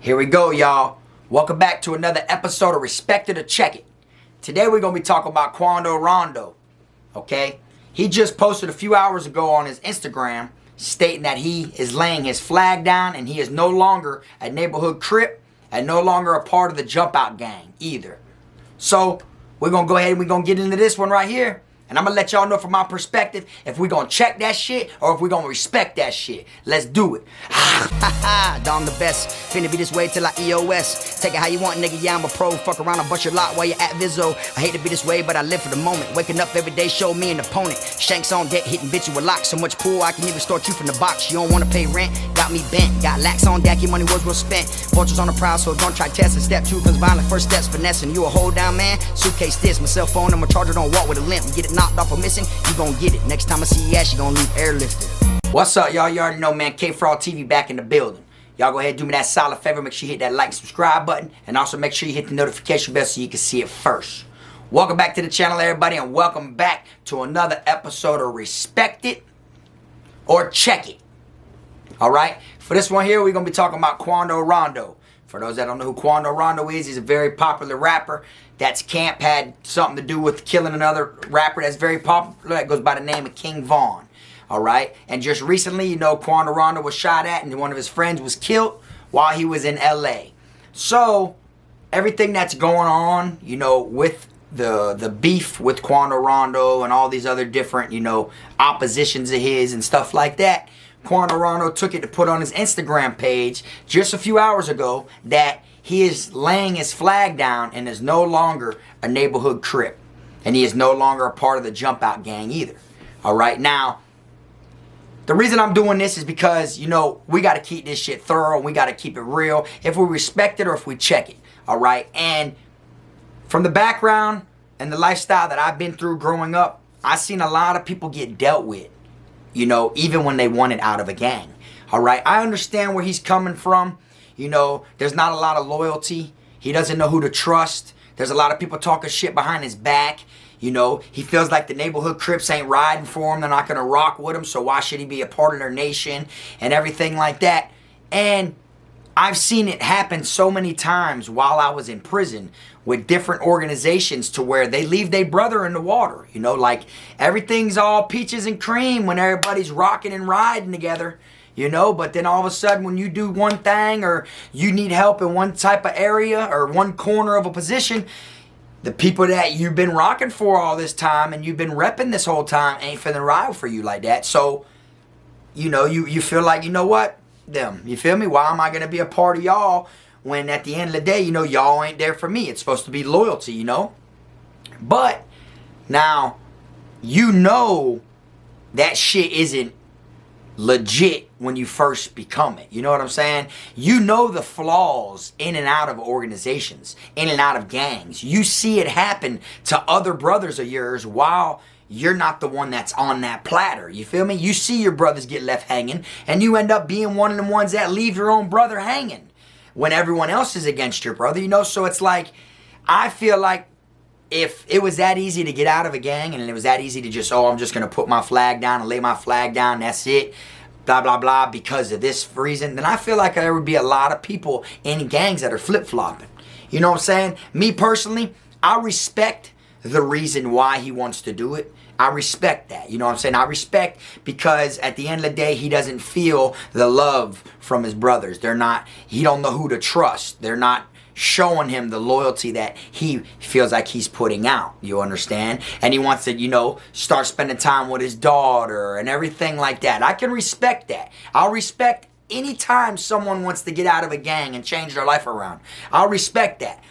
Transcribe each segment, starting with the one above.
Here we go, y'all. Welcome back to another episode of Respect It or Check It. Today we're going to be talking about Quando Rondo. Okay? He just posted a few hours ago on his Instagram stating that he is laying his flag down and he is no longer a neighborhood Crip and no longer a part of the Jump Out gang either. So we're going to go ahead and we're going to get into this one right here. And I'm going to let y'all know from my perspective if we're going to check that shit or if we're going to respect that shit. Let's do it. Dom the best. Finna be this way till I EOS. Take it how you want, nigga. Yeah, I'm a pro. Fuck around and bust your lot while you're at Vizzo. I hate to be this way, but I live for the moment. Waking up every day, show me an opponent. Shanks on deck, hitting bitches with locks. So much pool, I can even start you from the box. You don't want to pay rent, got me bent. Got lax on deck, your money was well spent. Vultures on the prowl, so don't try testing. Step two comes violent, first steps finessing. You a hold down man, suitcase this. My cell phone, I'm a charger, don't walk with a limp. Get it knocked off or missing, you gon' get it. Next time I see you ass, you gon' leave airlifted. What's up, y'all? You already know, man. KFROG back in the building. Y'all go ahead and do me that solid favor. Make sure you hit that like and subscribe button. And also make sure you hit the notification bell so you can see it first. Welcome back to the channel, everybody. And welcome back to another episode of Respect It or Check It. Alright? For this one here, we're going to be talking about Quando Rondo. For those that don't know who Quando Rondo is, he's a very popular rapper. That's Cant had something to do with killing another rapper that's very popular. That goes by the name of King Vaughn. Alright? And just recently, you know, Quando Rondo was shot at and one of his friends was killed while he was in LA. So, everything that's going on, you know, with the beef with Quando Rondo and all these other different, you know, oppositions of his and stuff like that, Quando Rondo took it to put on his Instagram page just a few hours ago that he is laying his flag down and is no longer a neighborhood Crip. And he is no longer a part of the Jump Out gang either. Alright, now, the reason I'm doing this is because, you know, we got to keep this shit thorough and we got to keep it real if we respect it or if we check it. Alright, and from the background and the lifestyle that I've been through growing up, I've seen a lot of people get dealt with. You know, even when they wanted out of a gang. Alright, I understand where he's coming from. You know, there's not a lot of loyalty. He doesn't know who to trust. There's a lot of people talking shit behind his back. You know, he feels like the neighborhood Crips ain't riding for him. They're not going to rock with him. So why should he be a part of their nation and everything like that? And I've seen it happen so many times while I was in prison with different organizations to where they leave their brother in the water. You know, like everything's all peaches and cream when everybody's rocking and riding together. You know, but then all of a sudden when you do one thing or you need help in one type of area or one corner of a position, the people that you've been rocking for all this time and you've been repping this whole time ain't finna ride for you like that. So, you know, you feel like, you know what? Them. You feel me? Why am I going to be a part of y'all when at the end of the day, you know, y'all ain't there for me? It's supposed to be loyalty, you know? But now, you know that shit isn't legit when you first become it. You know what I'm saying? You know the flaws in and out of organizations, in and out of gangs. You see it happen to other brothers of yours while you're not the one that's on that platter. You feel me? You see your brothers get left hanging and you end up being one of them ones that leave your own brother hanging when everyone else is against your brother, you know? So it's like, I feel like if it was that easy to get out of a gang and it was that easy to just, oh, I'm just going to put my flag down and lay my flag down, that's it, blah, blah, blah, because of this reason, then I feel like there would be a lot of people in gangs that are flip-flopping. You know what I'm saying? Me personally, I respect the reason why he wants to do it. I respect that. You know what I'm saying? I respect because at the end of the day, he doesn't feel the love from his brothers. They're not, he don't know who to trust. They're not showing him the loyalty that he feels like he's putting out. You understand? And he wants to, you know, start spending time with his daughter and everything like that. I can respect that. I'll respect any time someone wants to get out of a gang and change their life around. I'll respect that.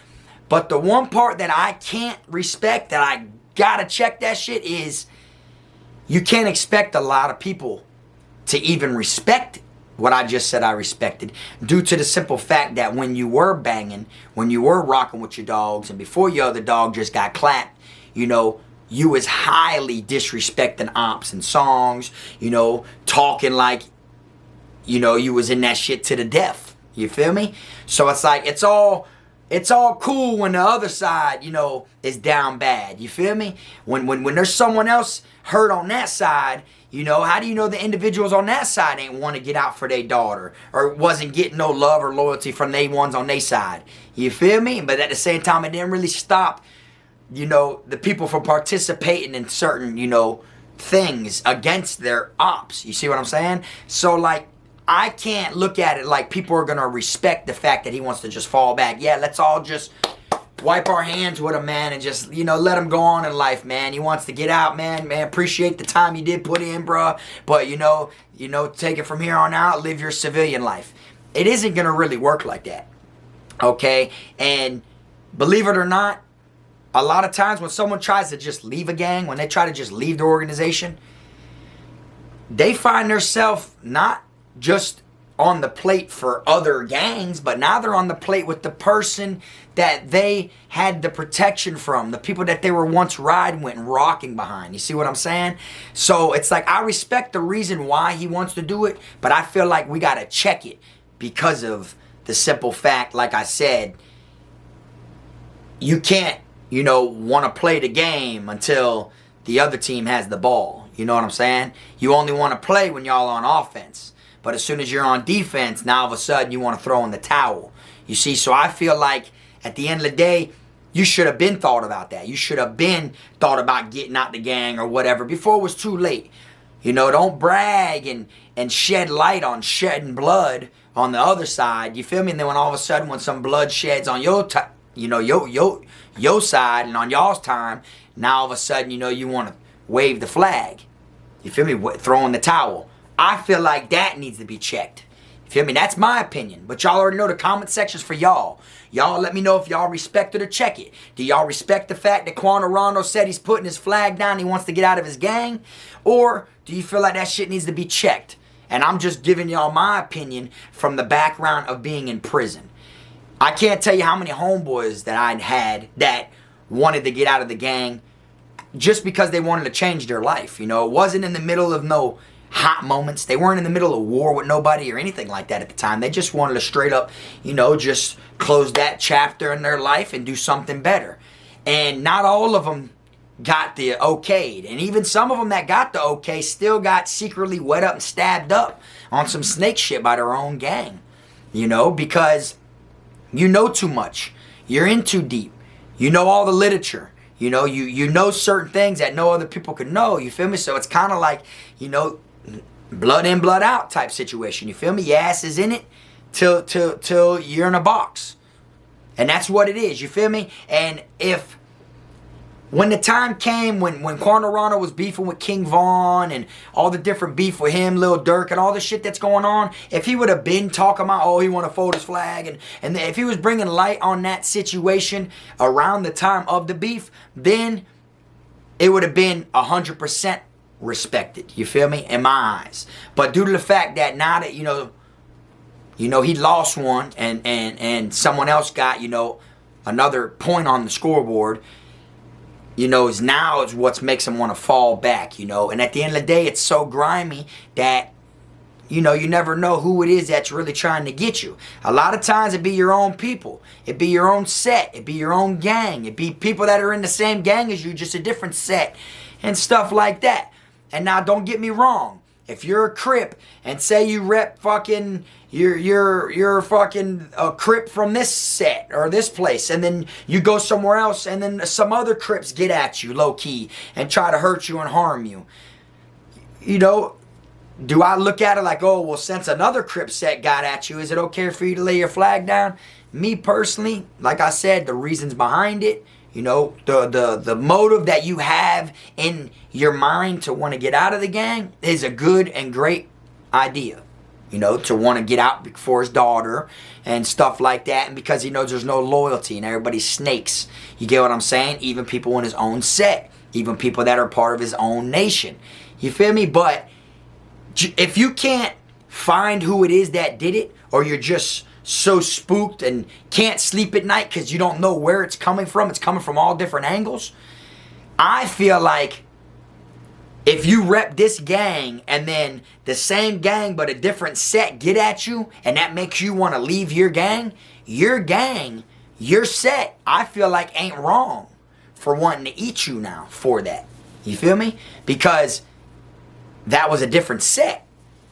But the one part that I can't respect, that I gotta check that shit, is you can't expect a lot of people to even respect what I just said I respected, due to the simple fact that when you were banging, when you were rocking with your dogs, and before your other dog just got clapped, you know, you was highly disrespecting ops and songs, you know, talking like, you know, you was in that shit to the death. You feel me? So it's like, it's all cool when the other side, you know, is down bad. You feel me? When there's someone else hurt on that side, You know, how do you know the individuals on that side ain't want to get out for their daughter or wasn't getting no love or loyalty from they ones on their side? You feel me? But at the same time, it didn't really stop, you know, the people from participating in certain, you know, things against their ops. You see what I'm saying? So, like, I can't look at it like people are going to respect the fact that he wants to just fall back. Yeah, let's all just wipe our hands with him, man, and just, you know, let him go on in life, man. He wants to get out, man. Man, appreciate the time you did put in, bro. But, you know, take it from here on out, live your civilian life. It isn't going to really work like that, okay? And believe it or not, a lot of times when someone tries to just leave a gang, when they try to just leave the organization, they find themselves not just on the plate for other gangs, but now they're on the plate with the person that they had the protection from, the people that they were once riding with and rocking behind. You see what I'm saying? So it's like, I respect the reason why he wants to do it, but I feel like we got to check it because of the simple fact, like I said, you can't, you know, want to play the game until the other team has the ball. You know what I'm saying? You only want to play when y'all on offense. But as soon as you're on defense, now all of a sudden you want to throw in the towel. You see, so I feel like at the end of the day, you should have been thought about that. You should have been thought about getting out the gang or whatever before it was too late. You know, don't brag and shed light on shedding blood on the other side. You feel me? And then when all of a sudden when some blood sheds on your your side and on y'all's time, now all of a sudden, you know, you want to wave the flag. You feel me? Throw in the towel. I feel like that needs to be checked. You feel me? That's my opinion. But y'all already know the comment section's for y'all. Y'all let me know if y'all respect it or check it. Do y'all respect the fact that Quando Rondo said he's putting his flag down and he wants to get out of his gang? Or do you feel like that shit needs to be checked? And I'm just giving y'all my opinion from the background of being in prison. I can't tell you how many homeboys that I'd had that wanted to get out of the gang just because they wanted to change their life. You know, it wasn't in the middle of no hot moments. They weren't in the middle of war with nobody or anything like that at the time. They just wanted to straight up, you know, just close that chapter in their life and do something better. And not all of them got the okayed. And even some of them that got the okay still got secretly wet up and stabbed up on some snake shit by their own gang. You know, because you know too much. You're in too deep. You know all the literature. You know, you know certain things that no other people could know. You feel me? So it's kind of like, you know, blood in, blood out type situation. You feel me? Your ass is in it till you're in a box. And that's what it is. You feel me? And when the time came when Quando Rondo was beefing with King Von and all the different beef with him, Lil Durk, and all the shit that's going on, if he would have been talking about, oh, he want to fold his flag, and if he was bringing light on that situation around the time of the beef, then it would have been 100% respected. You feel me? In my eyes. But due to the fact that now that, you know, he lost one and someone else got, you know, another point on the scoreboard, you know, is what makes him want to fall back, you know. And at the end of the day, it's so grimy that, you know, you never know who it is that's really trying to get you. A lot of times it be your own people. It be your own set. It be your own gang. It be people that are in the same gang as you, just a different set and stuff like that. And now don't get me wrong. If you're a Crip and say you rep fucking, you're fucking a Crip from this set or this place, and then you go somewhere else and then some other Crips get at you low key and try to hurt you and harm you. You know, do I look at it like, oh, well, since another Crip set got at you, is it okay for you to lay your flag down? Me personally, like I said, the reasons behind it, you know, the motive that you have in your mind to want to get out of the gang is a good and great idea. You know, to want to get out for his daughter and stuff like that. And because he knows there's no loyalty and everybody's snakes. You get what I'm saying? Even people in his own set. Even people that are part of his own nation. You feel me? But if you can't find who it is that did it, or you're just so spooked and can't sleep at night because you don't know where it's coming from all different angles, I feel like if you rep this gang and then the same gang but a different set get at you and that makes you want to leave your gang, your set, I feel like ain't wrong for wanting to eat you now for that. You feel me? Because that was a different set.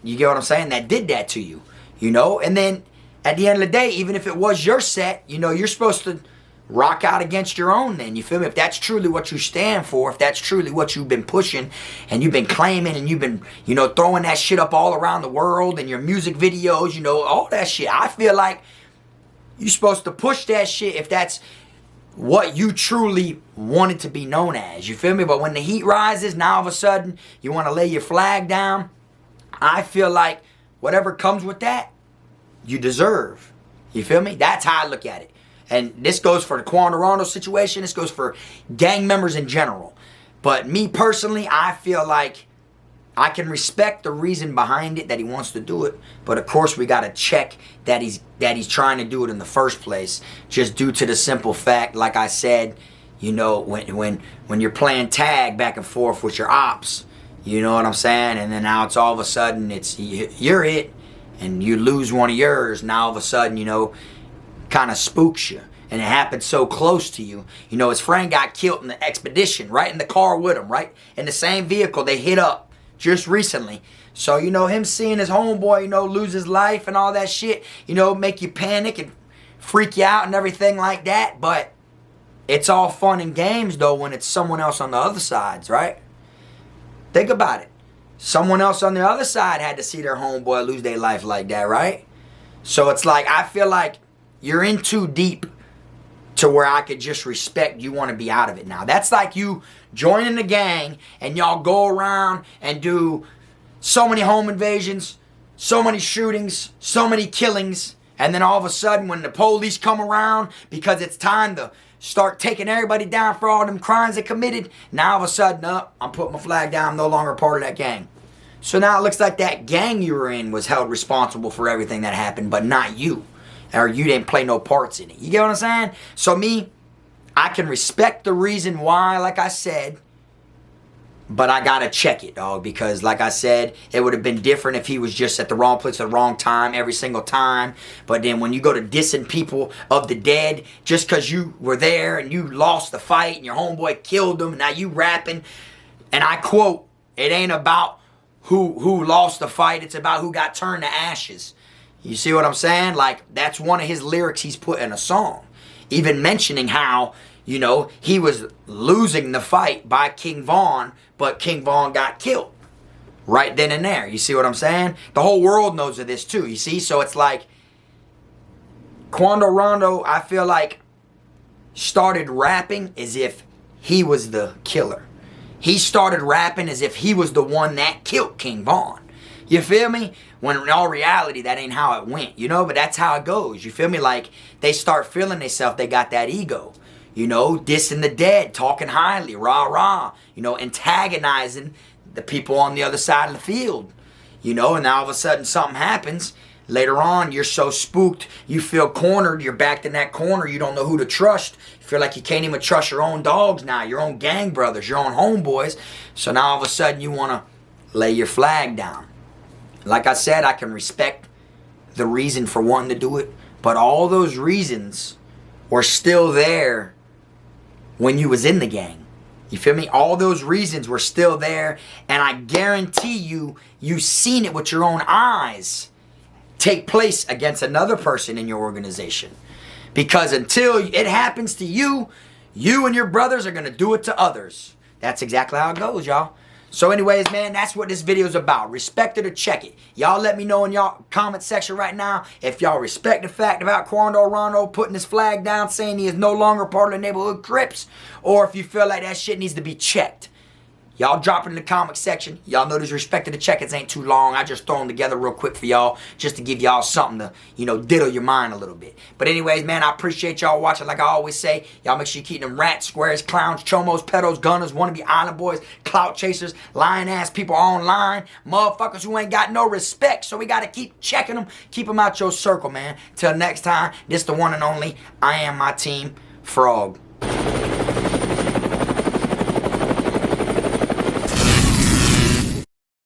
You get what I'm saying? That did that to you, you know? And then at the end of the day, even if it was your set, you know, you're supposed to rock out against your own then, you feel me? If that's truly what you stand for, if that's truly what you've been pushing and you've been claiming and you've been, you know, throwing that shit up all around the world and your music videos, you know, all that shit, I feel like you're supposed to push that shit if that's what you truly wanted to be known as, you feel me? But when the heat rises, now all of a sudden you want to lay your flag down. I feel like whatever comes with that, you deserve. You feel me? That's how I look at it. And this goes for the Quando Rondo situation. This goes for gang members in general. But me personally, I feel like I can respect the reason behind it, that he wants to do it. But of course, we got to check that he's trying to do it in the first place. Just due to the simple fact, like I said, you know, when you're playing tag back and forth with your ops, you know what I'm saying? And then now it's all of a sudden, it's you're it, and you lose one of yours. Now all of a sudden, you know, kind of spooks you. And it happened so close to you. You know, his friend got killed in the expedition, right in the car with him, right? In the same vehicle they hit up just recently. So, you know, him seeing his homeboy, you know, lose his life and all that shit, you know, make you panic and freak you out and everything like that. But it's all fun and games, though, when it's someone else on the other sides, right? Think about it. Someone else on the other side had to see their homeboy lose their life like that, right? So it's like, I feel like you're in too deep to where I could just respect you want to be out of it now. That's like you joining the gang and y'all go around and do so many home invasions, so many shootings, so many killings, and then all of a sudden when the police come around because it's time to start taking everybody down for all them crimes they committed, now all of a sudden, I'm putting my flag down, I'm no longer a part of that gang. So now it looks like that gang you were in was held responsible for everything that happened, but not you. Or you didn't play no parts in it. You get what I'm saying? So me, I can respect the reason why, like I said, but I gotta check it, dog, because like I said, it would have been different if he was just at the wrong place at the wrong time every single time. But then when you go to dissing people of the dead just because you were there and you lost the fight and your homeboy killed them and now you rapping, and I quote, it ain't about who lost the fight, it's about who got turned to ashes. You see what I'm saying? Like, that's one of his lyrics he's put in a song. Even mentioning how, you know, he was losing the fight by King Von, but King Von got killed right then and there. You see what I'm saying? The whole world knows of this too, you see? So it's like, Quando Rondo, I feel like, started rapping as if he was the killer. He started rapping as if he was the one that killed King Von. You feel me? When in all reality, that ain't how it went, you know? But that's how it goes, you feel me? Like, they start feeling themselves, they got that ego. You know, dissing the dead, talking highly, rah-rah. You know, antagonizing the people on the other side of the field. You know, and now all of a sudden something happens. Later on, you're so spooked, you feel cornered, you're backed in that corner, you don't know who to trust. You feel like you can't even trust your own dogs now, your own gang brothers, your own homeboys. So now all of a sudden you want to lay your flag down. Like I said, I can respect the reason for wanting to do it, but all those reasons were still there when you was in the gang. You feel me? All those reasons were still there, and I guarantee you, you seen it with your own eyes take place against another person in your organization. Because until it happens to you, you and your brothers are going to do it to others. That's exactly how it goes, y'all. So anyways, man, that's what this video is about. Respect it or check it. Y'all let me know in y'all comment section right now if y'all respect the fact about Quando Rondo putting his flag down saying he is no longer part of the neighborhood Crips, or if you feel like that shit needs to be checked. Y'all drop it in the comment section. Y'all know this respect it or check it ain't too long. I just throw them together real quick for y'all just to give y'all something to, you know, diddle your mind a little bit. But anyways, man, I appreciate y'all watching. Like I always say, y'all make sure you keep them rats, squares, clowns, chomos, pedos, gunners, wannabe island boys, clout chasers, lying ass people online, motherfuckers who ain't got no respect. So we got to keep checking them. Keep them out your circle, man. Till next time, this the one and only. I am my team, Frog.